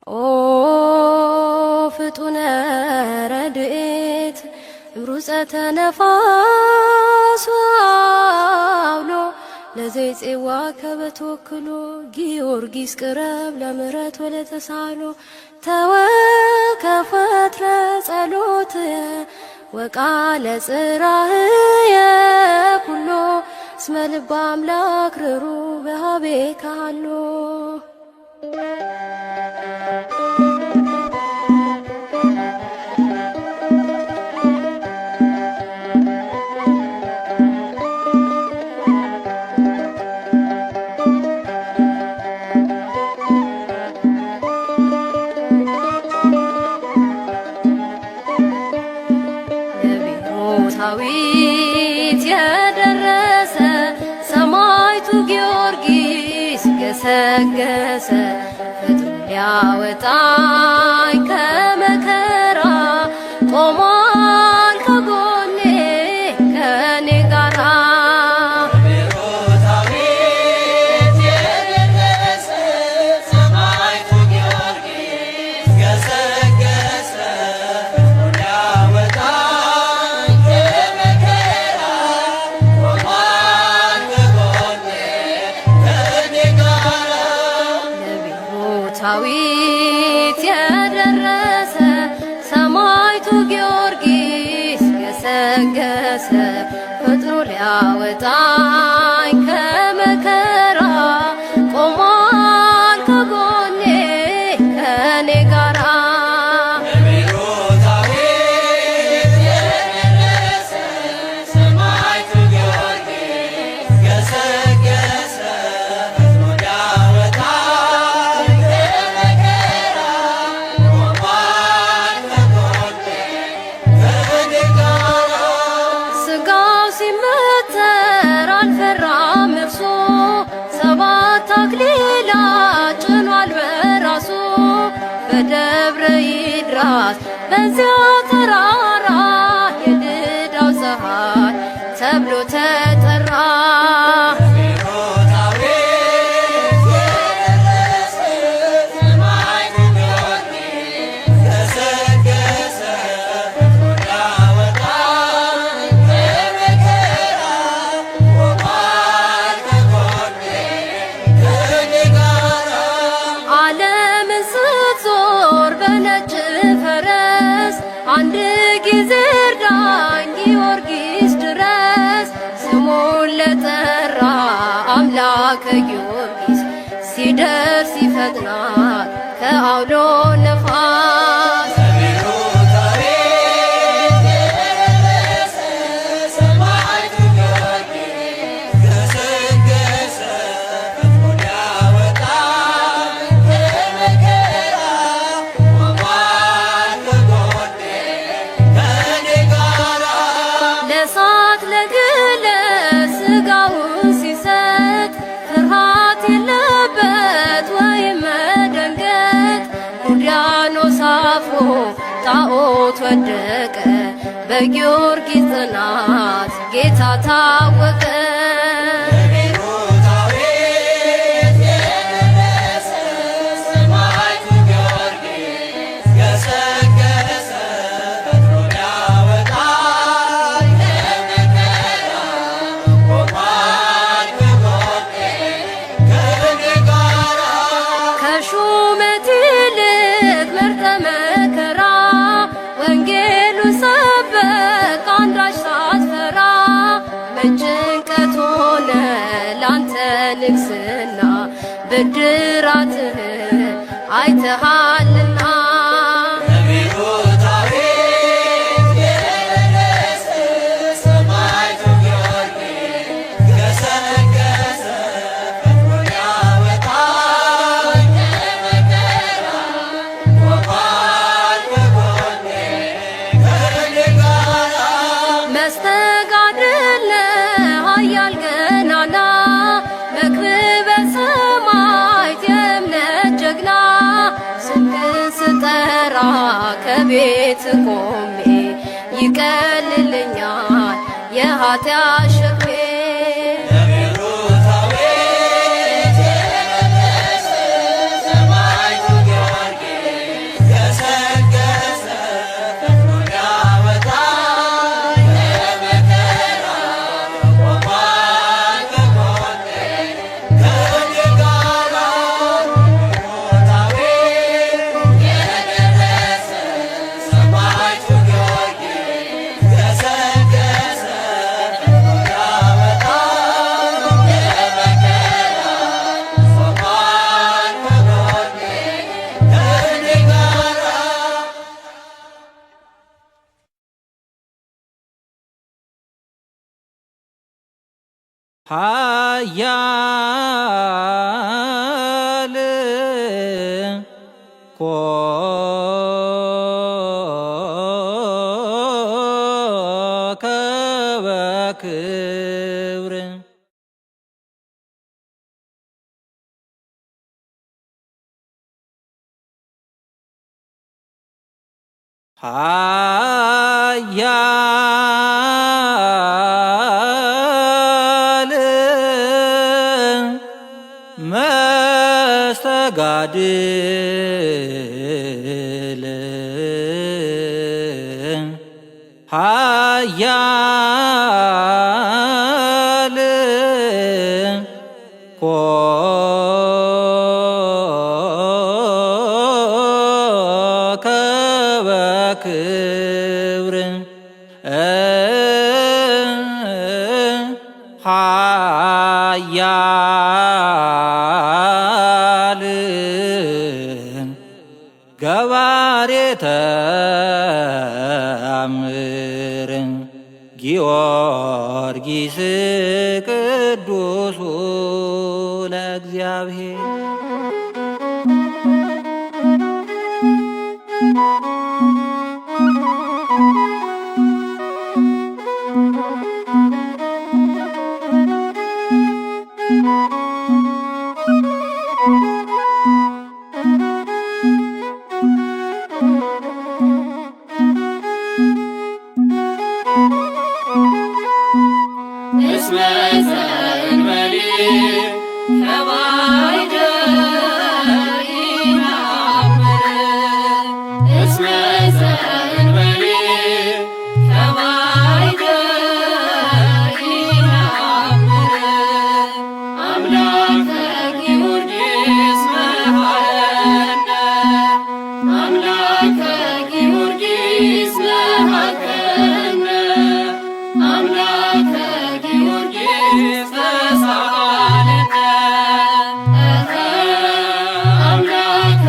ኦ ፍጡነ ረድኤት እምሩፀተ ነፋስ አውሎ ለዘይፄዋ ከበተወክሎ ጊዮርጊስ ቅረብ ለምህረት ወለተሳሎ ተወከፈትረ ጸሎትየ ወቃለ ጽራህየ ኩሎ እስመ ልበ አምላክ ርሩ በሃቤ ካሎ ዳዊት የደረሰ ሰማዕቱ ጊዮርጊስ ገሰገሰ ፈጥኖ ሊያወጣኝ ከመከራ ቆሟል ከጎኔ ከኔ ጋራ ዳዊት የደረሰ ሰማዕቱ ጊዮርጊስ ገሰገሰ ፈጥኖ ሊያወጣኝ ከመከራ ቆሟል ከጎኔ ከኔ ጋራ ሲመተር አልፈራም እርሱ ሰባት አክሊላት ጭኗል በራሱ በደብረ ይድራስ በዚያ ተራራ የልዳው ፀሐይ ተብሎ ተጠራ አንድ ጊዜ እርዳኝ ጊዮርጊስ ድረስ ስሙን ለጠራ አምላከ ጊዮርጊስ ሲደርስ ይፈጥናል ከአውሎ ነፋስ ለሳት ለግለ ስጋውን ሲሰጥ ፍርሃት የለበት ወይም መደንገጥ ዲያኖስ አፍሮ ጣዖት ወደቀ በጊዮርጊስ ጽናት ጌታ ታወቀ ከሹመት ይልቅ መርጠ መከራ ወንጌሉ ሰበክ አንዳች ሳትፈራ በጭንቀት ሆነ ላንተ ንግስና ብድራትህን አይተሃልና መስተጋድል ኃያል ገናና መክብበ ሰማዕት የእምነት ጀግና ስምህን ስጠራ ከቤት ቆሜ ይቀልልኛል የኃጢአት ሸክሜ ኃያል ኮከበ ክብር ኃያል መስተጋድል ኃያል ኮከበ ክብር ኃያል ገባሬ ተአምር ጊዮርጊስ ቅዱሱ ለእግዚአብሔር እስመ ዘእንበሌ ከባይደ ይናምር እስመ ዘእንበሌ ከባይደ ይናምር አምላከ ጊዮርጊስ መሐረነ አምላከ ጊዮርጊስ መሐረነ አምላከ ጊዮርጊስ ተሳሃለነ አምላከ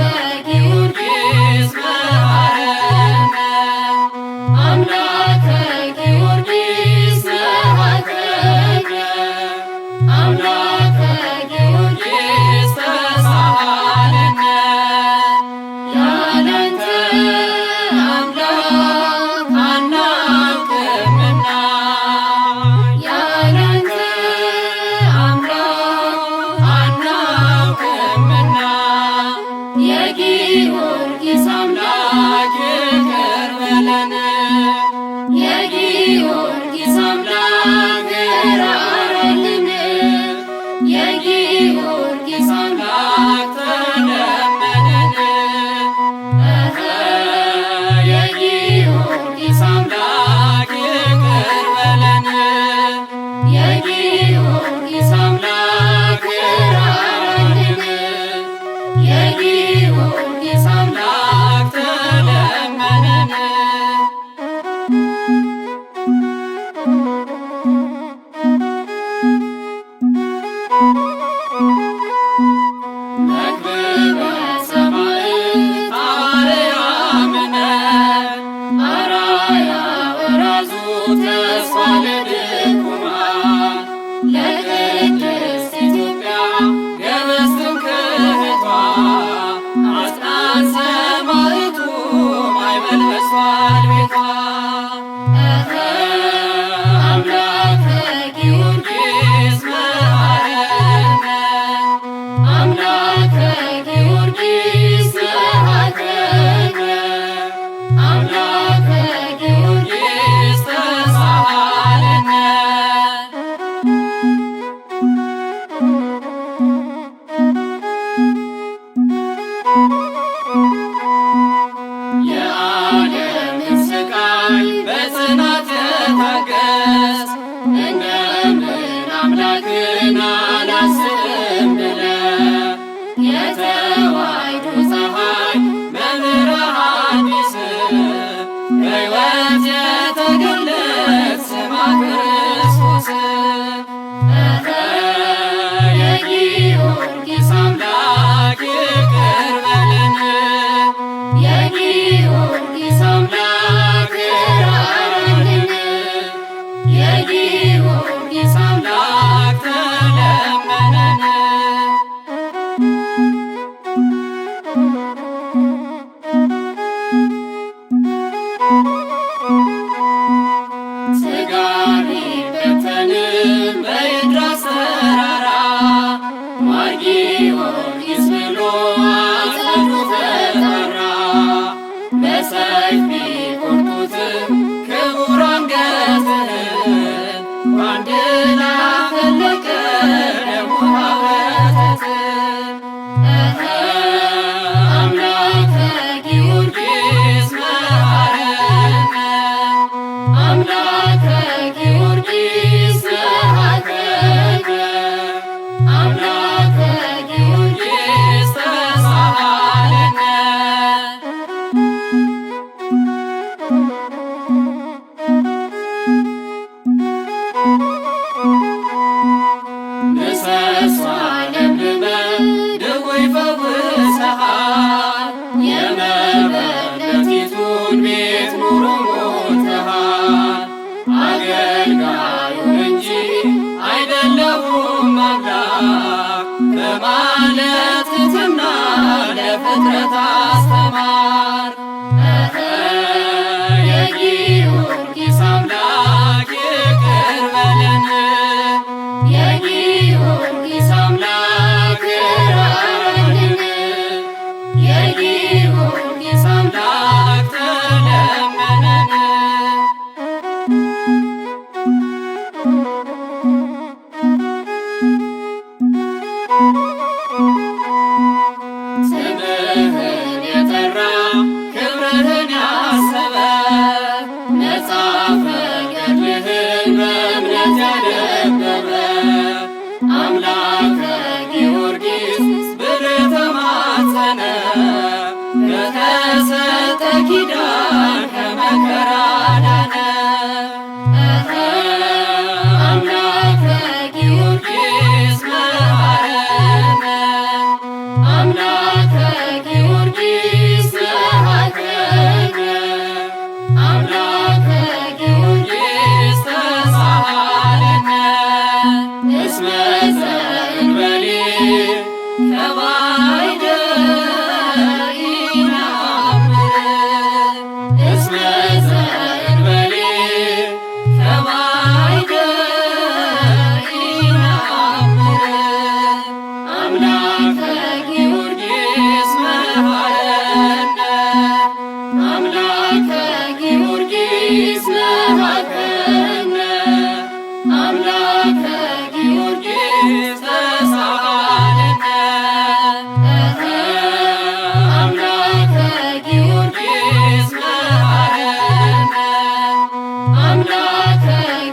ጊዮርጊስ መሐረነ አምላከ ጊዮርጊስ መሐረነ አምላከ ጊዮርጊስ ተሳሃለነ ያለንተ አምላክ አናውቅምና ያለንተ አምላክ አናውቅምና የጊዮርጊስ አምላክ ይቅር በለን የጊዮርጊስ አምላክ ራራልን የጊዮርጊስ አምላክ ተለመነን የጊዮርጊስ አምላክ ይቅር በለን የጊዮርጊስ አምላክ ራራልን የጊዮርጊስ አምላክ ተለመነን ፍጥረት አስተማር የጊዮርጊስ አምላክ ይቅር በለን የጊዮርጊስ አምላክ ራራልን የጊዮርጊስ አምላክ ተለመነን ስምህን የጠራ ክብርህን ያሰበ መጽሐፈ ገድልህን በእምነት ያነበበ አምላከ ጊዮርጊስ ብለህ ተማጸነ በተሰጠ ኪዳን ከመከራ ዳነ አምላከ ጊዮርጊስ መሐረነ አምላከ ጊዮርጊስ መሐረነ አምላከ ጊዮርጊስ ተሳሃለነ እስመ ዘእንበሌ ከባይደ ኢነአምር እስመ ዘእንበሌ ከባይደ ኢነአምር አምላከ ጊዮርጊስ መሐረነ አምላከ ጊዮርጊስ መሐረነ አምላከ ጊዮርጊስ ተሳሃለነ አምላከ ጊዮርጊስ መሐረነ አምላከ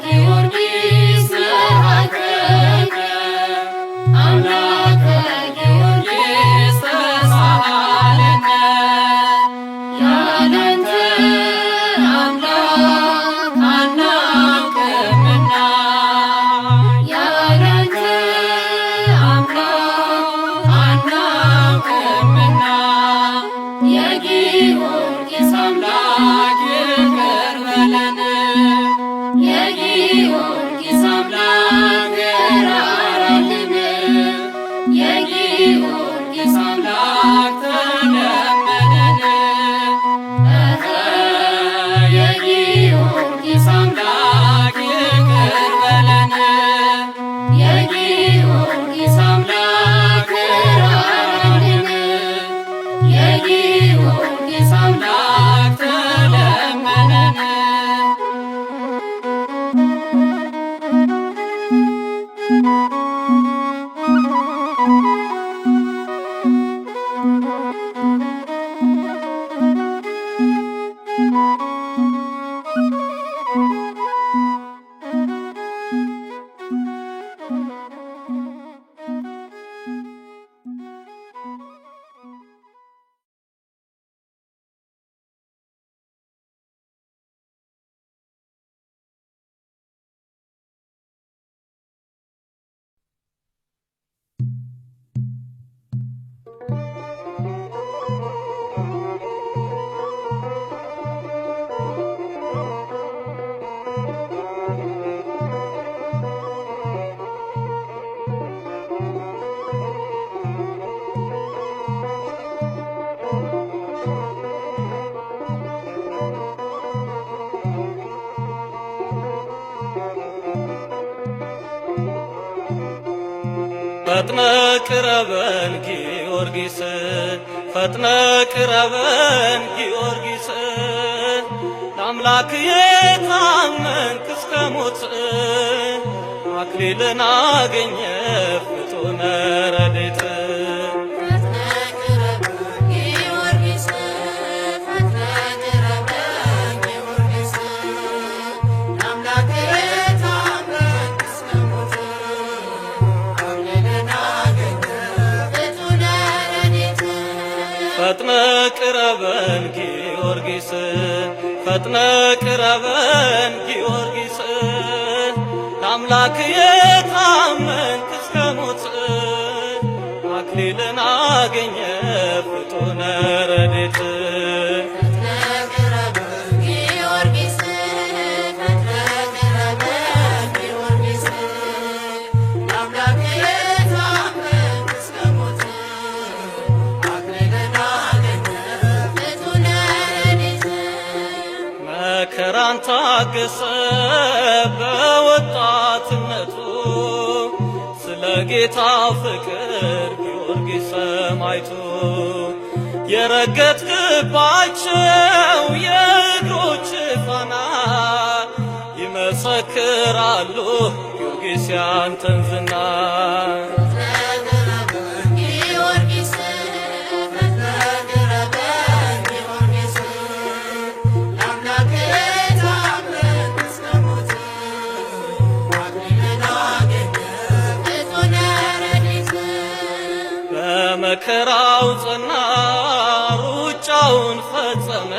ጊዮርጊስ መሐረነ አምላከ ጊዮርጊስ ተሳሃለነ ያላንተ አምላክ አናውቅምና ያላንተ አምላክ አናውቅምና የጊዮርጊስ አምላክ ይቅር በለን የጊዮርጊስ አምላክ ራራልን የጊዮርጊስ አምላክ ተለመነን የጊዮርጊስ አምላክ ይቅር በለን የጊዮርጊስ አምላክ ራራልን የጊዮርጊስ አምላክ ተለመነን ፈጥነ ቅረበን ጊዮርጊስ ፈጥነ ቅረበን ጊዮርጊስ ለአምላክ የታመንክ እስከ ሞት አክሊልን አገኘ ፍጡነ ረድኤት ፈጥነ ቅረበን ጊዮርጊስ ፈጥነ ቅረበን ጊዮርጊስ ለአምላክ የታመንክ እስከ ሞት አክሊልን አገኘ ፍጡነ ረድኤት Amen. ታገሰ በወጣትነቱ ስለ ጌታ ፍቅር ጊዮርጊስ ሰማዕቱ የረገጥክባቸው የእግሮች ፋና ይመሰክራሉ ጊዮርጊስ ያንተን ዝና። በመከራው ጸና ሩጫውን ፈጸመ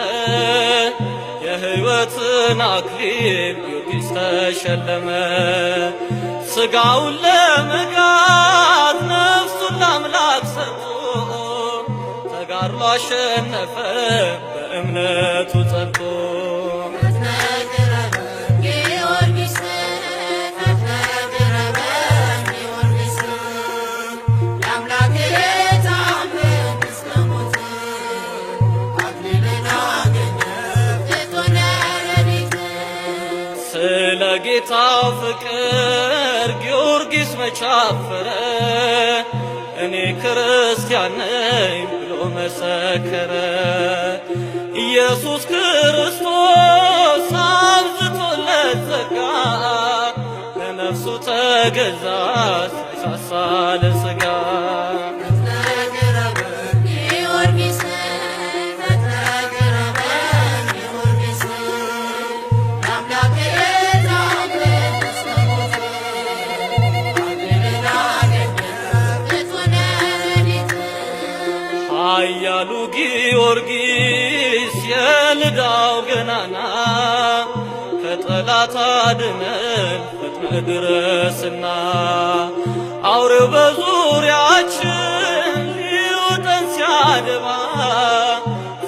የሕይወትን አክሊል ጊዮርጊስ ተሸለመ። ሥጋውን ለመጋት ነፍሱን ለአምላክ ሰጥቶ ተጋድሎ አሸነፈ በእምነቱ ጸንቶ። ስለ ጌታው ፍቅር ጊዮርጊስ መቻፈረ እኔ ክርስቲያን ነኝ ብሎ መሰከረ። ኢየሱስ ክርስቶስ አብዝቶለት ጸጋ ለነፍሱ ተገዛ ሳይሳሳ ለሥጋ። ኃያሉ ጊዮርጊስ የልዳው ገናና ከጠላት አድነን ፈጥነህ ድረስና አውሬው በዙሪያችን ሊውጠን ሲያደባ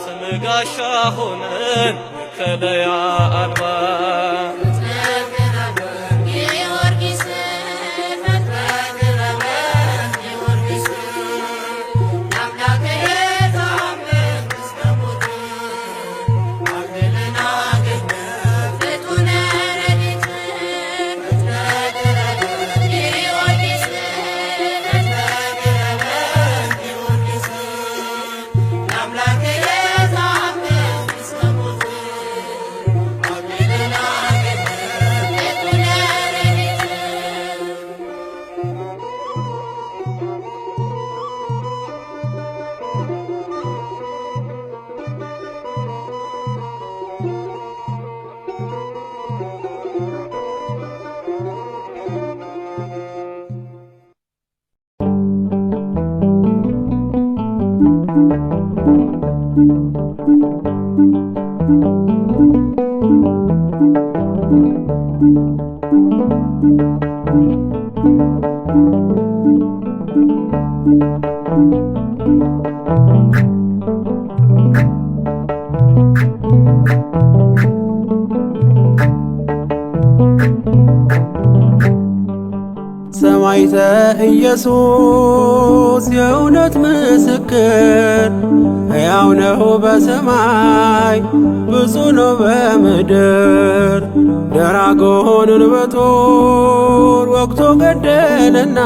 ስምህ ጋሻ ሆነን መከለያ አልባ። ሰማዕተ ኢየሱስ የእውነት ምስክር ሕያው ነው በሰማይ ብፁዕ ነው በምድር። ደራጎንን በጦር ወግቶ ገደለና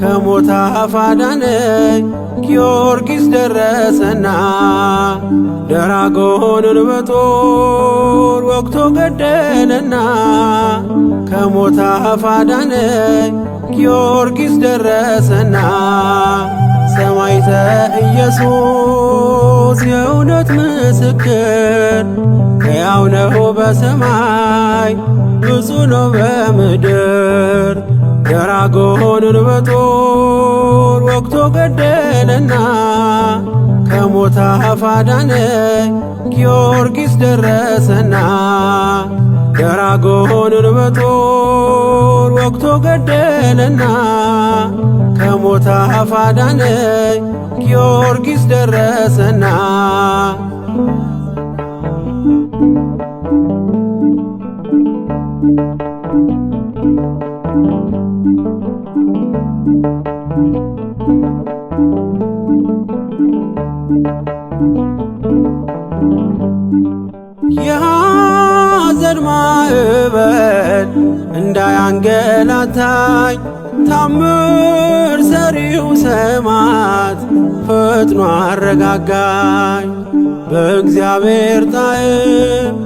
ከሞት አፍ አዳነኝ ጊዮርጊስ ደረሰና። ደራጎንን በጦር ወግቶ ገደለና ከሞት አፍ አዳነኝ ጊዮርጊስ ደረሰና። ሰማዕተ ኢየሱስ የእውነት ምስክር ሕያው ነው በሰማይ ብፁዕ ነው በምድር። ደራጎንን በጦር ወግቶ ገደለና ከሞት አፍ አዳነኝ ጊዮርጊስ ደረሰና። ደራጎንን በጦር ወግቶ ገደለና ከሞት አፍ አዳነኝ ጊዮርጊስ ደረሰና። የሐዘን ማዕበል እንዳያንገላታኝ ታምር ሰሪው ሰማዕት ፈጥኖ አረጋጋኝ። በእግዚአብሔር ጣዕም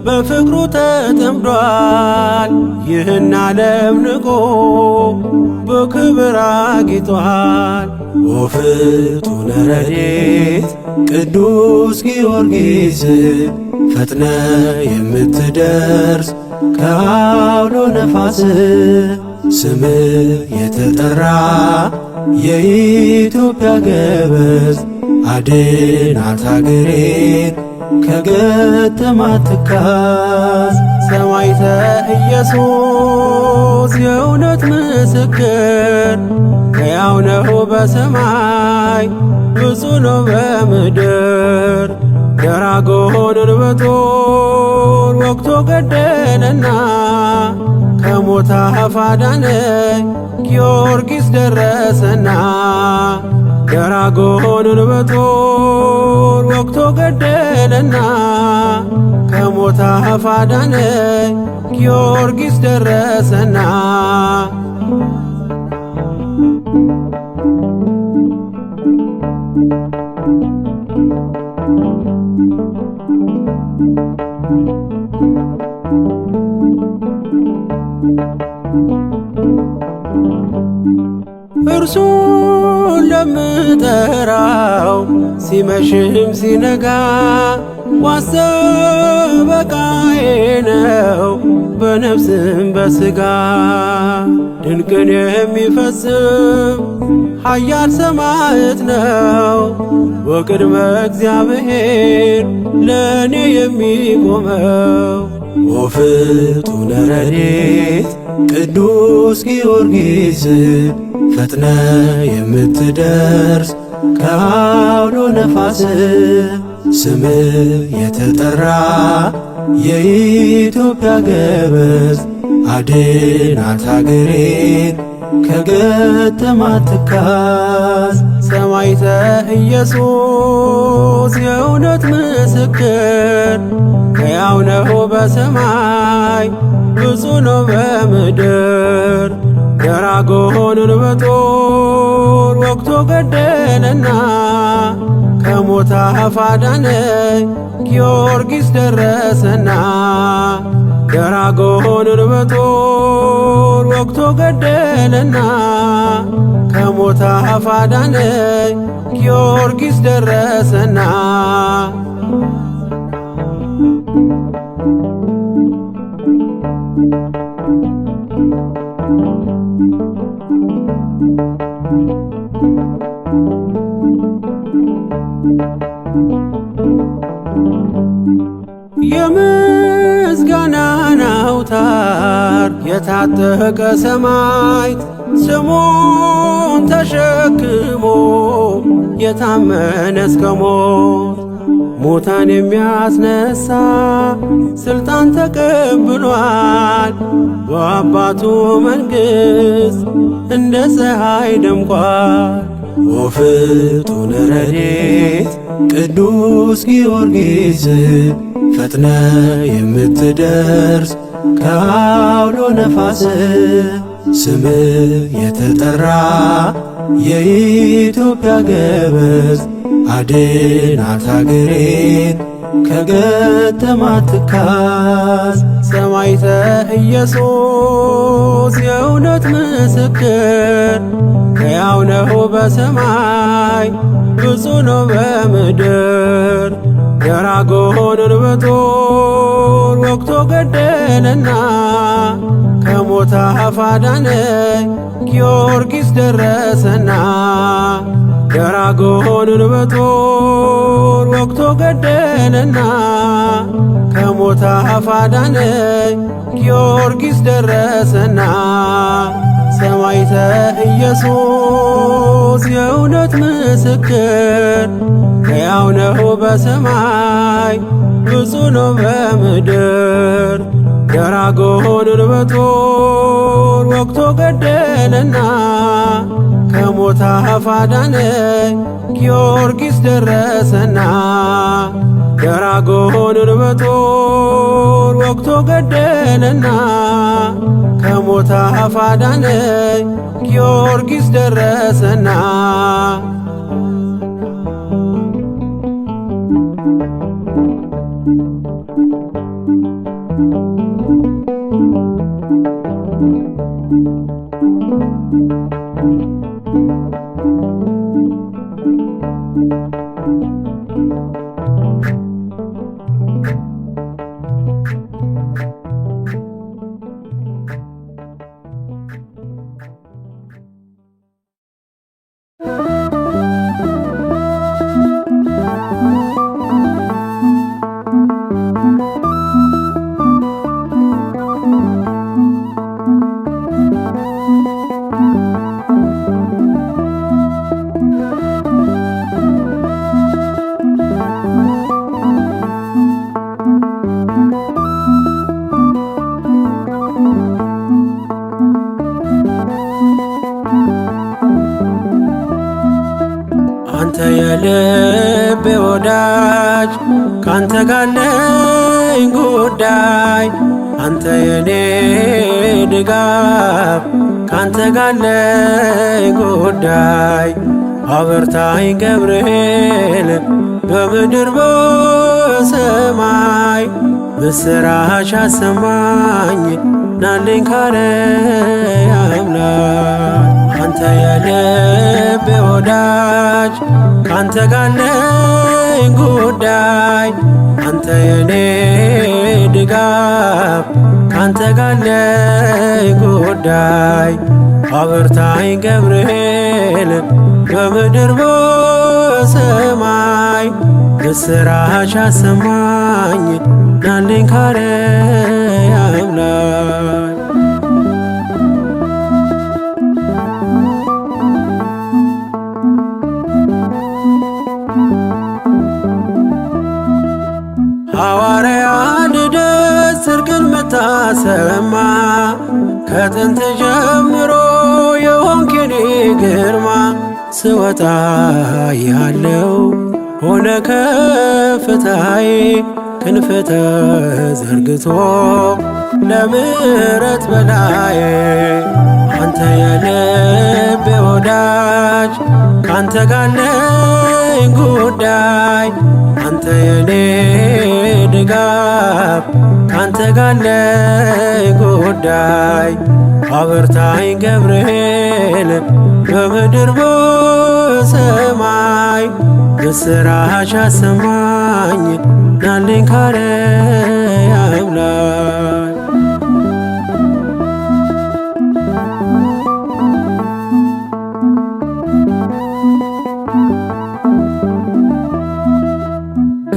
በፍቅሩ ተጠምዷል። ይህን ዓለም ንቆ በክብር አጊጧል። ወፍጡነ ረድኤት ቅዱስ ጊዮርጊስ ፈጥነ የምትደርስ ከአውሎ ነፋስ ስም የተጠራ የኢትዮጵያ ገበዝ አድናት አገሬን ከገጠማት ትካዝ። ሰማዕተ ኢየሱስ የእውነት ምስክር ሕያው ነው በሰማይ ብፁዕ ነው በምድር። ደራጎንን በጦር ወግቶ ገደለና ከሞት አፍ አዳነኝ ጊዮርጊስ ደረሰና። ደራጎንን በጦር ወግቶ ገደለና ከሞት አፍ አዳነኝ ጊዮርጊስ ደረሰና። እርሱን ለምጠራው ሲመሽም ሲነጋ ዋስ ጠበቃዬ ነው በነፍስም በሥጋ። ድንቅን የሚፈጽም ኃያል ሰማዕት ነው በቅድመ እግዚአብሔር ለእኔ የሚቆመው። ወፍጡነ ረድኤት ቅዱስ ጊዮርጊስ ፈጥነ የምትደርስ ከአውሎ ነፋስ ስም የተጠራ የኢትዮጵያ ገበዝ አድናት አገሬን ከገጠማት ትካዝ። ሰማዕተ ኢየሱስ የእውነት ምስክር ሕያው ነው በሰማይ ብፁዕ ነው በምድር። ደራጎንን በጦር ወግቶ ገደለና ከሞት አፍ አዳነኝ ጊዮርጊስ ደረሰና። ደራጎንን በጦር ወግቶ ገደለና ከሞት አፍ አዳነኝ ጊዮርጊስ ደረሰና። የምስጋናን አውታር የታጠቀ ሰማዕት ስሙን ተሸክሞ የታመነ እስከ ሞት ሙታን የሚያስነሳ ስልጣን ተቀብሏል። በአባቱ መንግሥት እንደ ፀሐይ ደምቋል። ወፍጡነ ረድኤት ቅዱስ ጊዮርጊስ ፈጥነ የምትደርስ ከአውሎ ነፋስ ስም የተጠራ የኢትዮጵያ ገበዝ አድናት አገሬን ከገጠማት ትካዝ። ሰማዕተ ኢየሱስ የእውነት ምስክር ሕያው ነው በሰማይ ብፁዕ ነው በምድር። ደራጎንን በጦር ወግቶ ገደለና ከሞት አፍ አዳነኝ ጊዮርጊስ ደረሰና። ደራጎንን በጦር ወግቶ ገደለና ከሞት አፍ አዳነኝ ጊዮርጊስ ደረሰና። ሰማዕተ ኢየሱስ የእውነት ምስክር ሕያው ነው በሰማይ ብፁዕ ነው በምድር። ደራጎንን በጦር ወግቶ ገደለና ከሞት አፍ አዳነኝ ጊዮርጊስ ደረሰና። ደራጎንን በጦር ወግቶ ገደለና ከሞት አፍ አዳነኝ ጊዮርጊስ ደረሰና አንተ የልቤ ወዳጅ ካንተ ጋር ነኝ ጉዳይ አንተ የኔ ድጋፍ ካንተ ጋር ነኝ ጉዳይ አበርታኝ ገብርኤል በምድር በሰማይ ምስራች አሰማኝ ናልኝ ካርያም ላይ አንተ የልቤ ወዳጅ ካንተ ጋር ነኝ ጉዳይ አንተ የኔ ድጋፍ ካንተ ጋር ነኝ ጉዳይ አበርታኝ ገብርኤል በምድር በሰማይ ምስራች አሰማኝ ናልኝ ካርያም ላይ ሐዋርያ ልደት ጽድቅን ምታሰማ ከጥንት ጀምሮ የሆንክ የኔ ግርማ ስወጣ ያለው ሆነ ከፍታዬ ክንፍ ተዘርግቶ ለምሕረት በላዬ አንተ የልቤ ወዳጅ ካንተ ጋር ነኝ ጉዳይ አንተ የኔ ድጋፍ ካንተ ጋር ነኝ ጉዳይ አበርታኝ ገብርኤል በምድር በሰማይ ምስራች አሰማኝ ናልኝ ካርያም ላይ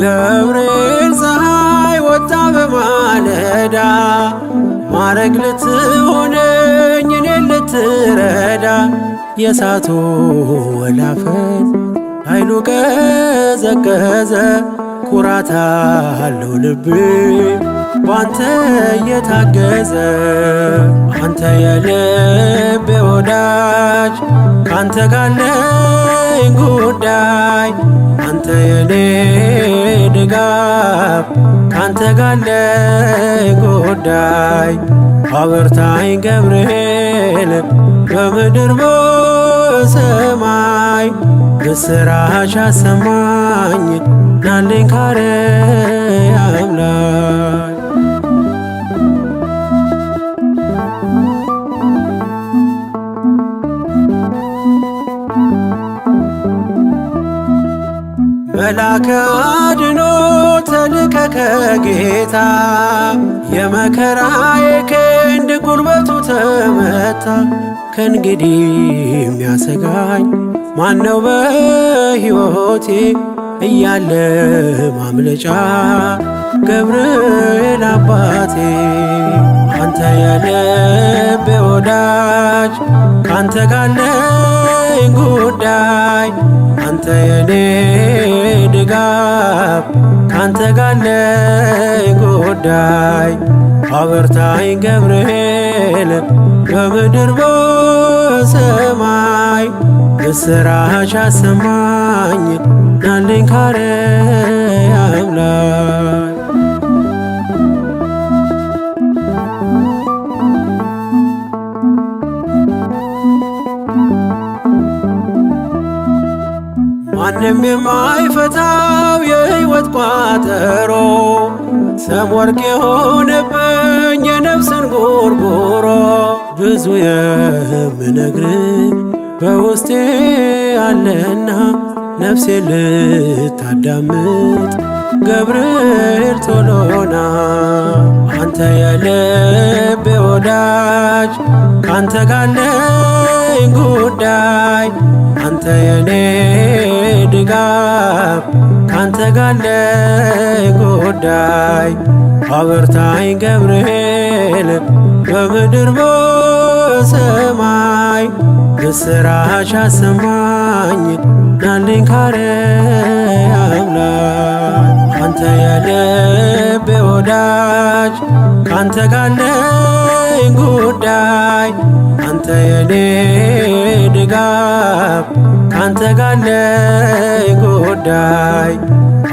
ገብርኤል ፀሐይ ወጣ በማለዳ ማረግ ልትሆነኝ እኔን ልትረዳ የእሳቱ ወላፈን ኃይሉ ቀዘቀዘ ኩራት አለው ልቤ ባንተ የታገዘ አንተ የልቤ ወዳጅ ካንተ ጋር ነኝ ጉዳይ አንተ የኔ ድጋፍ ካንተ ጋር ነኝ ጉዳይ አበርታኝ ገብርኤል በምድር በሰማይ ምስራች አሰማኝ ናልኝ ካርያም ላይ መልአከ አድኖ ተልከ ከጌታ የመከራዬ ክንድ ጉልበቱ ተመታ ከእንግዲህ የሚያሰጋኝ ማነው በሕይወቴ እያለ ማምለጫ ገብርኤል አባቴ አንተ የልቤ ወዳጅ ካንተ ጋር ነኝ ጉዳይ አንተ የኔ ድጋፍ ካንተ ጋር ነኝ ጉዳይ አበርታኝ ገብርኤል በምድር በሰማይ ምስራች አሰማኝ ናልኝ ካርያም ላይ ጨዋታው የሕይወት ቋጠሮ ሰም ወርቅ የሆነብኝ የነፍስን ጉርጉሮ ብዙ የምነግርህ በውስጤ አለና ነፍሴ ልታዳምጥ ገብርኤል ቶሎና አንተ የልቤ ወዳጅ ካንተ ጋለኝ ጉዳይ አንተ የኔ ድጋፍ ካንተ ጋለኝ ጉዳይ አበርታኝ ገብርኤል በምድር በሰማይ ምስራች አሰማኝ ናልኝ ካርያም ላይ አንተ የልቤ ወዳጅ ካንተ ጋለኝ ጉዳይ አንተ የኔ ድጋፍ ካንተ ጋለኝ ጉዳይ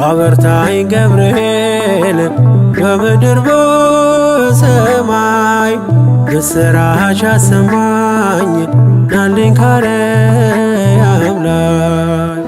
አበርታኝ ገብርኤል በምድር በሰማይ ምስራች አሰማኝ ናልኝ ካርያም ላይ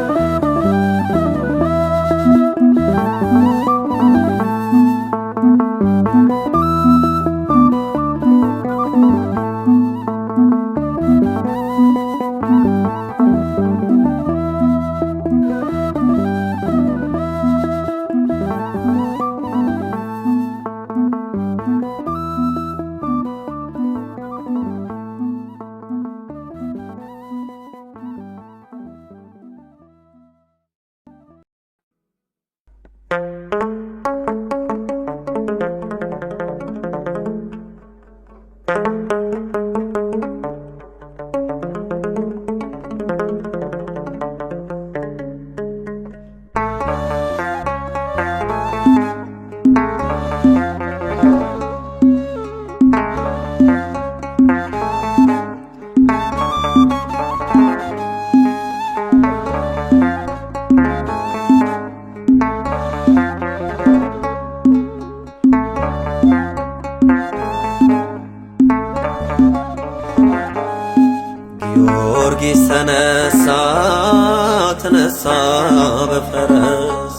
ጊዮርጊስ ተነሳ በፈረስ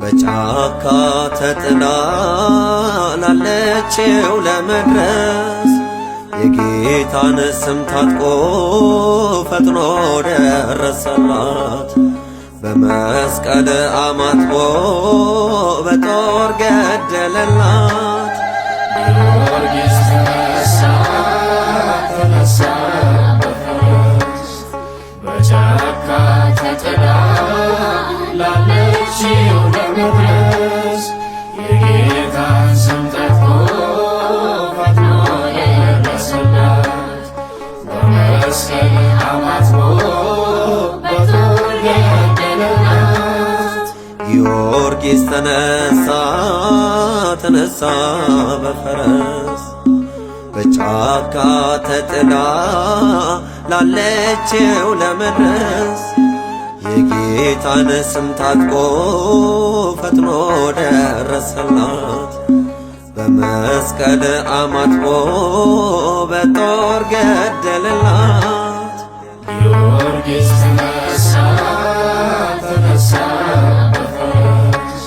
በጫካ ተጥላ ላለችው ለመድረስ የጌታን ስም ታጥቆ ፈጥኖ ደረሰላት በመስቀል አማትቦ በጦር ገደለላት። ጊዮርጊስ ተነሳ በፈረስ በጫካ ተጥላ ላለችው ለመድረስ የጌታን ስም ጠርቶ ፈጥኖ ደረሰላት በመስቀል አማትቦ በጦር ገደለላት። ጊዮርጊስ ተነሳ በፈረስ በጫካ ተጥላ ላለችው ለመድረስ የጌታን ስም ታጥቆ ፈጥኖ ደረሰላት በመስቀል አማትቦ በጦር ገደለላት። ጊዮርጊስ ተነሳ በፈረስ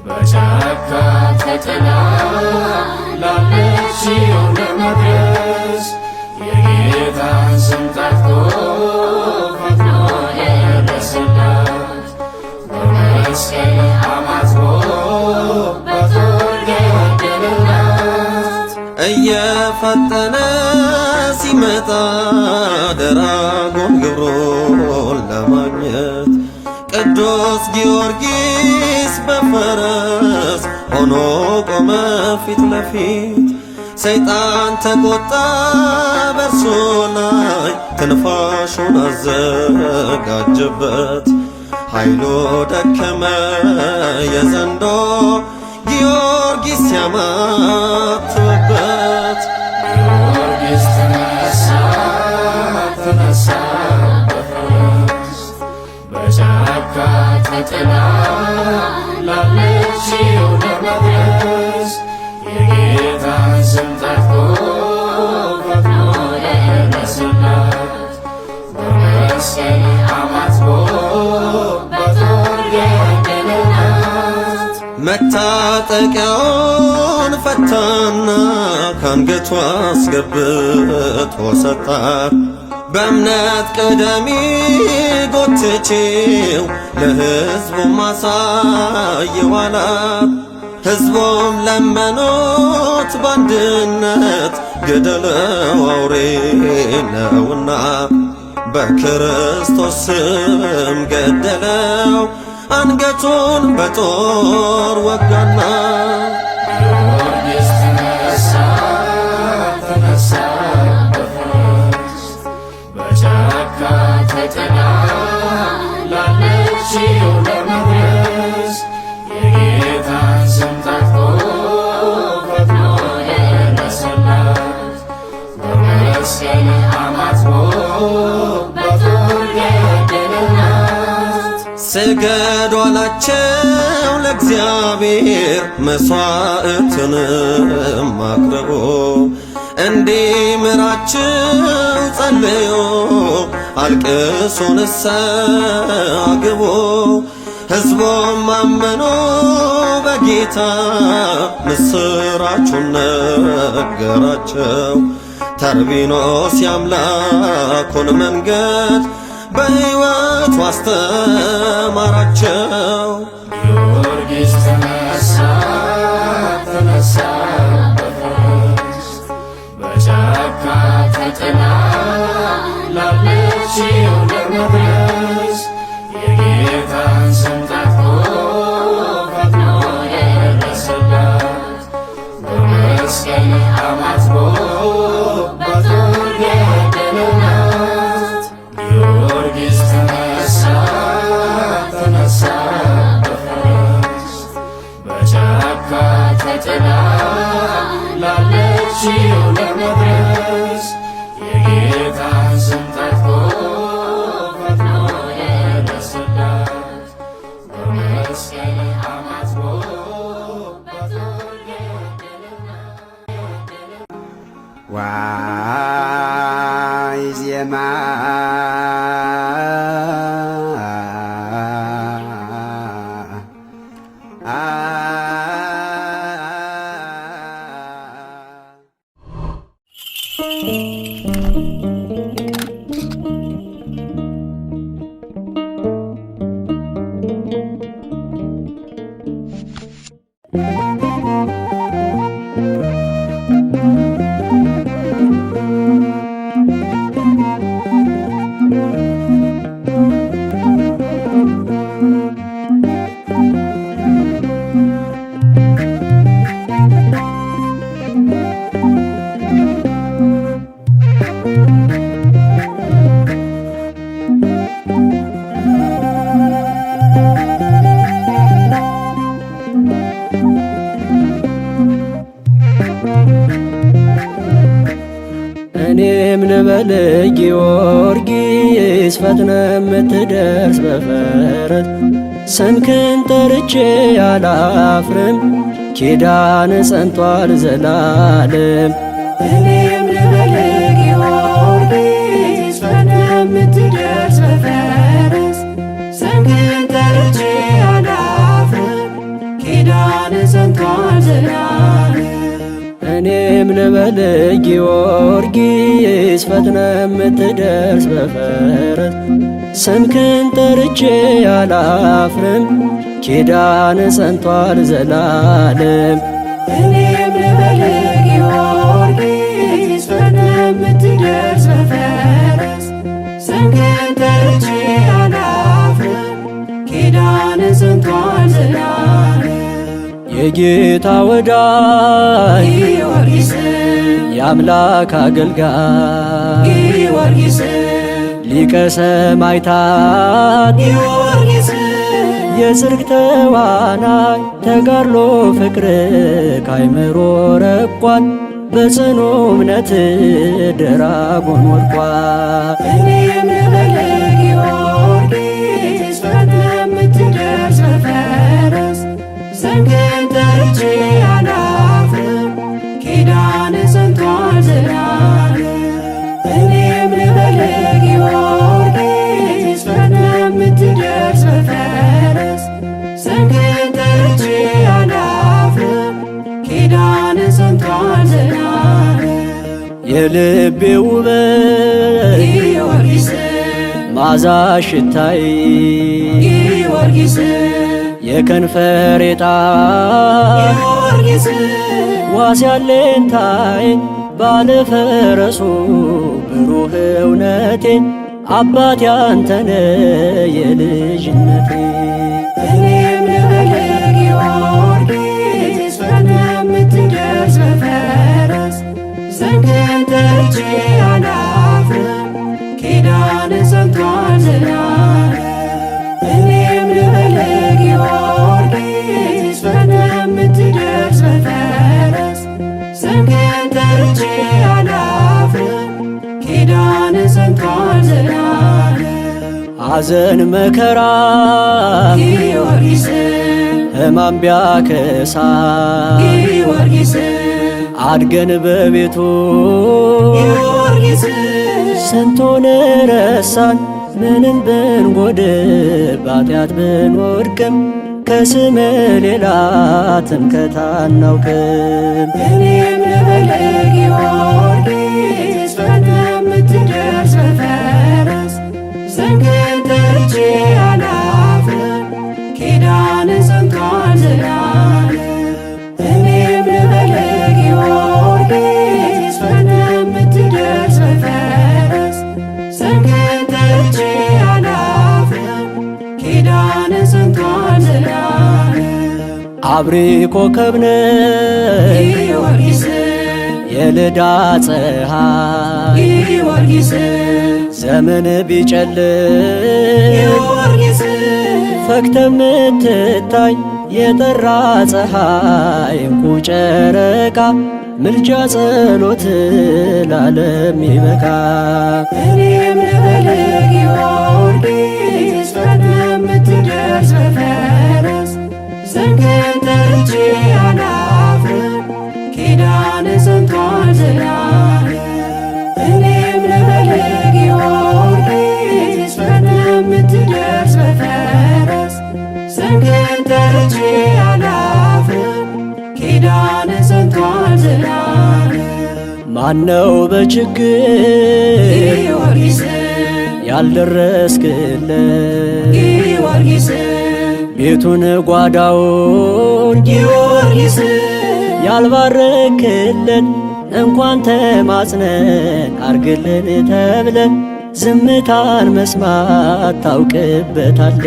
በጫካ ተጥላ ላለችው ለመድረስ የጌታን ስም ጠርቶ ፈጥኖ ደረሰላት በመስቀል አማትቦ በጦር ገደለላት። እየፈጠነ ሲመጣ ደራጎን ግብሩን ለማግኘት ቅዱስ ጊዮርጊስ በፈረስ ሆኖ ቆመ ፊት ለፊት። ሰይጣን ተቆጣ በርሱ ላይ ትንፋሹን አዘጋጀበት። ኃይሉ ደከመ የዘንዶ ጊዮርጊስ ሲያማትበት። ጊዮርጊስ ተነሳ በፈረስ በጫካ ተጥላ ላለችው ለመድረስ የጌታን ስም ጠርቶ ፈጥኖ ደረሰላት በመስቀል አማትቦ በጦር መታጠቂያውን ፈታና ካንገቷ አስገብቶ ሰጣት። በእምነት ቅደሚ ጎትቼው ለሕዝቡ ማሳየው አላት። ሕዝቡም ለመኖት በአንድነት ገደለው አውሬ ነውና በክርስቶስ ስም ገደለው አንገቱን በጦር ወጋና። ጊዮርጊስ ተነሳ ተነሳ በፈረስ በጫካ ተጥላ ላለችው ለመድረስ የጌታን ስም ጠርቶ ፈጥኖ የደረሰላት በመስቀል አማትቦ በጦር የገደላት። ስገዱ አላቸው ለእግዚአብሔር መሥዋዕትንም አቅርቦ እንዲምራችሁ ጸልዮ አልቅሶ ንስሐ ግቡ። ሕዝቡም አመኑ በጌታ ምስራቹን ነገራቸው። ተርቢኖስ የአምላኩን መንገድ በሕይወቱ አስተማራቸው። ጊዮርጊስ ተነሳ ተነሳ በፈረስ በጫካ ተጥላ ላለችው ለመድረስ የጌታን ስም ጠርቶ ፈጥኖ የደረሰላት በመስቀል አማትቦ በጦር የገደላት። ጊዮርጊስ ተነሳ ተነሳ በፈረስ በጫካ ተጥላ ላለችው ለመድረስ የጌታን ስም ጠርቶ ፈጥኖ የደረሰላት በመስቀል አማትቦ በጦር የገደላት። ዋይ ዜማ እኔም ልበል ጊዮርጊስ ፈጥነ የምትደርስ በፈረስ ስምህን ጠርቼ አላፍርም ኪዳን ጸንቷል ዘላለም። እኔም ልበል ጊዮርጊስ ፈጥነ የምትደርስ በፈረስ ስምህን ጠርቼ አላፍርም ኪዳን ጸንቷል ዘላለም። እኔም ልበል ጊዮርጊስ ፈጥነ የምትደርስ በፈረስ ስምህን ጠርቼ አላፍርም ኪዳን ጸንቷል ዘላለም። እኔም ልበል ጊዮርጊስ ፈጥነ የምትደርስ በፈረስ ስምህን ጠርቼ አላፍርም ኪዳን ጸንቷል ዘላለም። የጌታ ወዳጅ ጊዮርጊስ የአምላክ አገልጋይ ጊዮርጊስ ሊቀ ሰማዕታት ጊዮርጊስ የጽድቅ ተዋናይ ተጋድሎ ፍቅር ካይምሮ ረቋል በጽኑ እምነት ደራጎን ወድቋል። እኔም ልበል ጊዮርጊስ ፈጥነ የምትደርስ በፈረስ ስምህን ጠርቼ አላፍርም ኪዳን ጸንቷል ዘላለም። እኔም ልበል ጊዮርጊስ ፈጥነ የምትደርስ በፈረስ ስምህን ጠርቼ የልቤ ውበት ጊዮርጊስ ማዛ ሽታይ ጊዮርጊስ የከንፈሬ ጣዕም ጊዮርጊስ ዋስ ያለኝታዬ ባለፈረሱ ብሩህ እውነቴ አባቴ አንተነ የልጅነቴ እኔም ልበል ጊዮርጊስ በምትደርስ በፈረስ ዘንግን ጠርቼ አላፍርም ኪዳን ጸንቷል ዘላለም። እኔም ልበል ጊዮርጊስ በምትደርስ በፈረስ ዘንግን ጠርቼ አላፍርም ኪዳን ጸንቷል ዘላለም። ሐዘን መከራ ጊዮርጊስ ሕማም ቢያከሳ ጊዮርጊስ አድገን በቤቱ ጊዮርጊስ ስንቱን ረሳን ምንም ብንጎድል በኃጢአት ብንወድቅም ከስም ሌላ ትምክህት አናውቅም። እኔም ልበል ጊዮርጊስ በምትደርስ በፈረስ ዘንግን ጠርቼ አላፍርም ኪዳን ጸንቷል ዘላለም። እኔም ልበል ጊዮርጊስ በምትደርስ በፈረስ ዘንግን ጠርቼ አላፍርም ኪዳን ጸንቷል ዘላለም። አብሪ ኮከብ ነህ ጊዮርጊስ የልዳ ፀሐይ ጊዮርጊስ ዘመን ቢጨልም ጊዮርጊስ ፈክተ ምትታይ የጠራ ፀሐይ እንቁ ጨረቃ ምልጃ ጸሎት ለዓለም ይበቃ። እኔም ልበል ጊዮርጊስ በምትደርስ በፈረስ ዘንግን ጠርቼ አላፍርም ኪዳን ጸንቷል ዘላለም። እኔም ልበል ጊዮርጊስ በምትደርስ በፈረስ ዘንግን ጠርቼ አላፍርም ኪዳን ጸንቷል ዘላለም። ማነው በችግር ጊዮርጊስ ያልደረስክለት ጊዮርጊስ ቤቱን ጓዳውን ጊዮርጊስ ያልባረክልን እንኳን ተማጽነን አርግልን ተብለን ዝምታን መስማት ታውቅበታለ።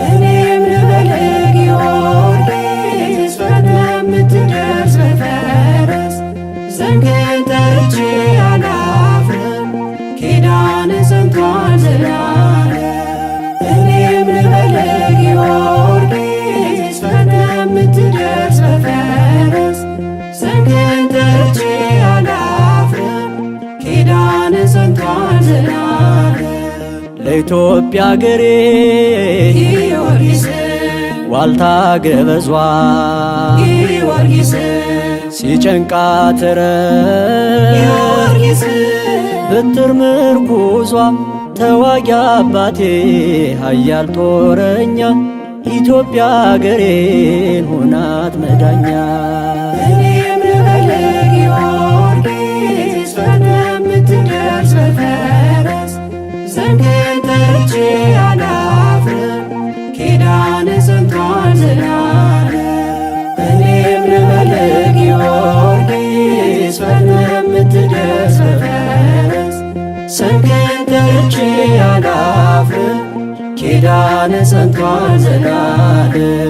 እኔም ልበል ጊዮርጊስ በምትደርስ በፈረስ ዘንግን ጠርቼ አላፍርም ኪዳን ጸንቷል ዘላለም። እኔም ልበል ጊዮርጊስ በምትደርስ በፈረስ ዘንግን ጠርቼ አላፍርም ኪዳን ጸንቷል ዘላለም። ለኢትዮጵያ አገሬ ጊዮርጊስ ዋልታ ገበዟ ጊዮርጊስ ሲጨንቃት ጊዮርጊስ ብትር ምርኩዟ ተዋጊ አባቴ ኃያል ጦረኛ ኢትዮጵያ አገሬን ሆናት መዳኛ። እኔም ልበል ጊዮርጊስ በምትደርስ በፈረስ ዘንግን ጠርቼ አላፍርም ኪዳን ጸንቷል ዘላለም። እኔም ልበል ጊዮርጊስ በምትደርስ በፈረስ ዘንግን ጠርቼ አላፍርም ኪዳን ጸንቷል ዘላለም።